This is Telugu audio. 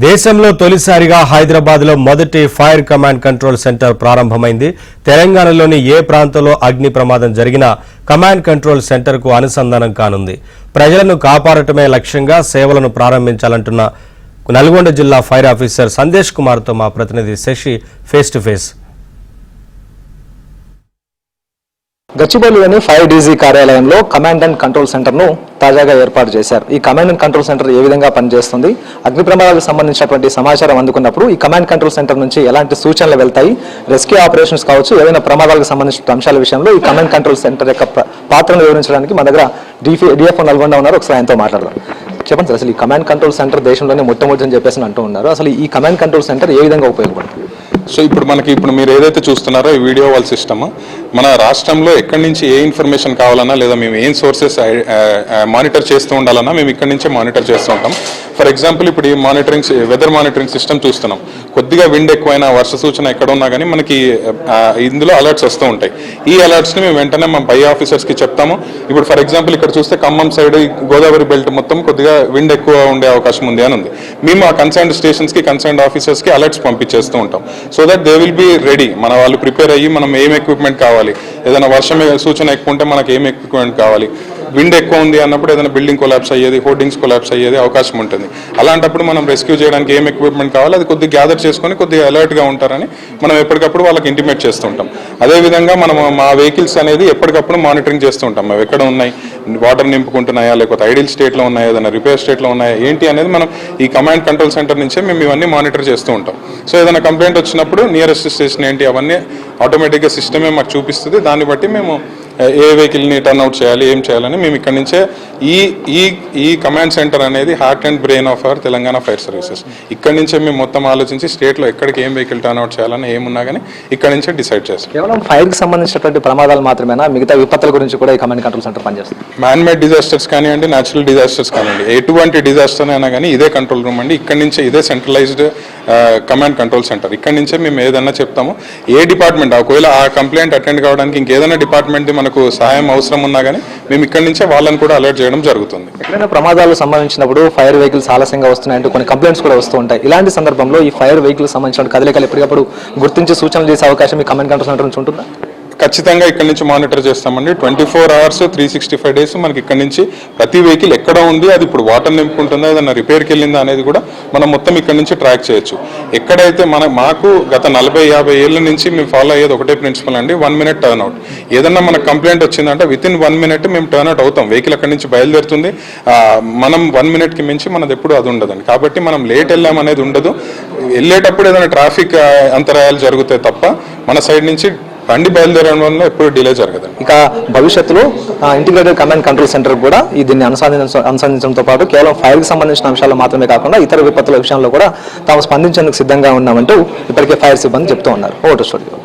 దేశంలో తొలిసారిగా హైదరాబాద్లో మొదటి ఫైర్ కమాండ్ కంట్రోల్ సెంటర్ ప్రారంభమైంది. తెలంగాణలోని ఏ ప్రాంతంలో అగ్ని ప్రమాదం జరిగినా కమాండ్ కంట్రోల్ సెంటర్కు అనుసంధానం కానుంది. ప్రజలను కాపాడటమే లక్ష్యంగా సేవలను ప్రారంభించాలంటున్న నల్గొండ జిల్లా ఫైర్ ఆఫీసర్ సందేశ్ కుమార్తో మా ప్రతినిధి శశి ఫేస్ టు ఫేస్. గచ్చిబౌలిలోని ఫైర్ డీజీ కార్యాలయంలో కమాండ్ అండ్ కంట్రోల్ సెంటర్ను తాజాగా ఏర్పాటు చేశారు. ఈ కమాండ్ అండ్ కంట్రోల్ సెంటర్ ఏ విధంగా పనిచేస్తుంది, అగ్ని ప్రమాదాలకు సంబంధించినటువంటి సమాచారం అందుకున్నప్పుడు ఈ కమాండ్ కంట్రోల్ సెంటర్ నుంచి ఎలాంటి సూచనలు వెళ్తాయి, రెస్క్యూ ఆపరేషన్స్ కావచ్చు, ఏదైనా ప్రమాదాలకు సంబంధించిన అంశాల విషయంలో ఈ కమాండ్ కంట్రోల్ సెంటర్ యొక్క పాత్రను వివరించడానికి మన దగ్గర డిఎఫ్ఓ నల్గొండ ఉన్నారు. ఒకసారి ఆయనతో మాట్లాడదాం. చెప్పండి సార్, అసలు ఈ కమాండ్ కంట్రోల్ సెంటర్ దేశంలోనే మొట్టమొదటి అని చెప్పేసి అంటూ ఉన్నారు. అసలు ఈ కమాండ్ కంట్రోల్ సెంటర్ ఏ విధంగా ఉపయోగపడుతుంది? సో ఇప్పుడు మీరు ఏదైతే చూస్తున్నారో ఈ వీడియో వాల్ సిస్టమ్ మన రాష్ట్రంలో ఎక్కడి నుంచి ఏ ఇన్ఫర్మేషన్ కావాలన్నా లేదా మేము ఏం సోర్సెస్ మానిటర్ చేస్తూ ఉండాలన్నా మేము ఇక్కడి నుంచే మానిటర్ చేస్తూ ఉంటాం. ఫర్ ఎగ్జాంపుల్ ఇప్పుడు ఈ వెదర్ మానిటరింగ్ సిస్టమ్ చూస్తున్నాం. కొద్దిగా విండ్ ఎక్కువైనా, వర్ష సూచన ఎక్కడ ఉన్నా కానీ మనకి ఇందులో అలర్ట్స్ వస్తూ ఉంటాయి. ఈ అలర్ట్స్ని మేము వెంటనే మా పై ఆఫీసర్స్కి చెప్తాము. ఇప్పుడు ఫర్ ఎగ్జాంపుల్ ఇక్కడ చూస్తే ఖమ్మం సైడ్ గోదావరి బెల్ట్ మొత్తం కొద్దిగా విండ్ ఎక్కువ ఉండే అవకాశం ఉంది అని ఉంది. మేము ఆ కన్సర్న్డ్ స్టేషన్స్కి, కన్సర్న్డ్ ఆఫీసర్స్కి అలర్ట్స్ పంపించేస్తూ ఉంటాం. So that they will be ready. మన వాళ్ళు ప్రిపేర్ అయ్యి మనం ఏం ఎక్విప్మెంట్ కావాలి, ఏదైనా వర్షం సూచన ఎక్కువ ఉంటే మనకి ఏం ఎక్విప్మెంట్ కావాలి, విండ్ ఎక్కువ ఉంది అన్నప్పుడు ఏదైనా బిల్డింగ్ కొలాప్స్ అయ్యేది, హోర్డింగ్స్ కొలాప్స్ అయ్యేది అవకాశం ఉంటుంది. అలాంటప్పుడు మనం రెస్క్యూ చేయడానికి ఏం ఎక్విప్మెంట్ కావాలి అది కొద్దిగా గ్యాదర్ చేసుకొని కొద్దిగా అలర్ట్గా ఉంటారని మనం ఎప్పటికప్పుడు వాళ్ళకి ఇంటిమేట్ చేస్తుంటాం. అదేవిధంగా మనం మా వెహికల్స్ అనేది ఎప్పటికప్పుడు మానిటరింగ్ చేస్తూ ఉంటాం. అవి ఎక్కడ ఉన్నాయి, వాటర్ నింపుకుంటున్నాయా, లేకపోతే ఐడియల్ స్టేట్లో ఉన్నాయా, ఏదైనా రిపేర్ స్టేట్లో ఉన్నాయా ఏంటి అనేది మనం ఈ కమాండ్ కంట్రోల్ సెంటర్ నుంచే మేము ఇవన్నీ మానిటర్ చేస్తూ ఉంటాం. సో ఏదైనా కంప్లైంట్ వచ్చినప్పుడు నియరెస్ట్ స్టేషన్ ఏంటి అవన్నీ ఆటోమేటిక్గా సిస్టమే మాకు చూపిస్తుంది. దాన్ని బట్టి మేము ఏ వెహికల్ని టర్న్అవుట్ చేయాలి, ఏం చేయాలని మేము ఇక్కడ నుంచే ఈ కమాండ్ సెంటర్ అనేది heart and brain of our Telangana fire services. ఇక్కడ నుంచే మేము మొత్తం ఆలోచించి స్టేట్లో ఎక్కడికి ఏం వెహికల్ టర్న్అవుట్ చేయాలని ఏమున్నా కానీ ఇక్కడ నుంచే డిసైడ్ చేస్తాం. కేవలం ఫైర్కి సంబంధించినటువంటి ప్రమాదాలు మాత్రమేనా, మిగతా విపత్తుల గురించి కూడా ఈ కమాండ్ కంట్రోల్ సెంటర్ పనిచేస్తుంది? మ్యాన్ మేడ్ డిజాస్టర్స్ కానివ్వండి, న్యాచురల్ డిజాస్టర్స్ కానివ్వండి, ఎటువంటి డిజాస్టర్ అయినా కానీ ఇదే కంట్రోల్ రూమ్ అండి. ఇక్కడ నుంచే ఇదే సెంట్రలైజ్డ్ కమాండ్ కంట్రోల్ సెంటర్. ఇక్కడ నుంచే మేము ఏదన్నా చెప్తాము. ఏ డిపార్ట్మెంట్ ఒకవేళ ఆ కంప్లైంట్ అటెండ్ కావడానికి ఇంకేదైనా డిపార్ట్మెంట్ మనకు సహాయం అవసరం ఉన్నా కానీ మేము ఇక్కడ నుంచే వాళ్ళని కూడా అలర్ట్ చేయడం జరుగుతుంది. ఎక్కడైనా ప్రమాదాలకు సంబంధించినప్పుడు ఫైర్ వెహికల్స్ ఆలస్యంగా వస్తున్నాయంటూ కొన్ని కంప్లైంట్స్ కూడా వస్తూ ఉంటాయి. ఇలాంటి సందర్భంలో ఈ ఫైర్ వెహికల్ సంబంధించిన కదలికలు ఎప్పటికప్పుడు గుర్తించి సూచనలు చేసే అవకాశం ఈ కమాండ్ కంట్రోల్ సెంటర్ నుంచి ఉంటుందా? ఖచ్చితంగా ఇక్కడ నుంచి మానిటర్ చేస్తామండి. 24 hours 365 days మనకి ఇక్కడ నుంచి ప్రతి వెహికల్ ఎక్కడ ఉంది, అది ఇప్పుడు వాటర్ నింపుకుంటుందా, ఏదైనా రిపేర్కి వెళ్ళిందా అనేది కూడా మనం మొత్తం ఇక్కడ నుంచి ట్రాక్ చేయొచ్చు. ఎక్కడైతే మాకు గత 40-50 ఏళ్ళ నుంచి మేము ఫాలో అయ్యేది ఒకటే ప్రిన్సిపల్ అండి, 1 minute టర్న్అవుట్. ఏదన్నా మనకు కంప్లైంట్ వచ్చిందంటే వితిన్ 1 minute మేము టర్న్అవుట్ అవుతాం. వెహికల్ అక్కడి నుంచి బయలుదేరుతుంది. మనం 1 minuteకి మించి మనది ఎప్పుడు అది ఉండదండి. కాబట్టి మనం లేట్ వెళ్ళామనేది ఉండదు. వెళ్ళేటప్పుడు ఏదైనా ట్రాఫిక్ అంతరాయాలు జరుగుతాయి తప్ప మన సైడ్ నుంచి బండి బయలుదేరడం వల్ల ఎప్పుడు డిలే జరగదు. ఇక భవిష్యత్తులో ఇంటిగ్రేటెడ్ కమాండ్ కంట్రోల్ సెంటర్ కూడా దీన్ని అనుసంధించడంతో పాటు కేవలం ఫైర్కి సంబంధించిన అంశాలు మాత్రమే కాకుండా ఇతర విపత్తుల విషయంలో కూడా తాము స్పందించేందుకు సిద్ధంగా ఉన్నామంటూ ఇప్పటికే ఫైర్ సిబ్బంది చెప్తూ ఉన్నారు. Vote studio.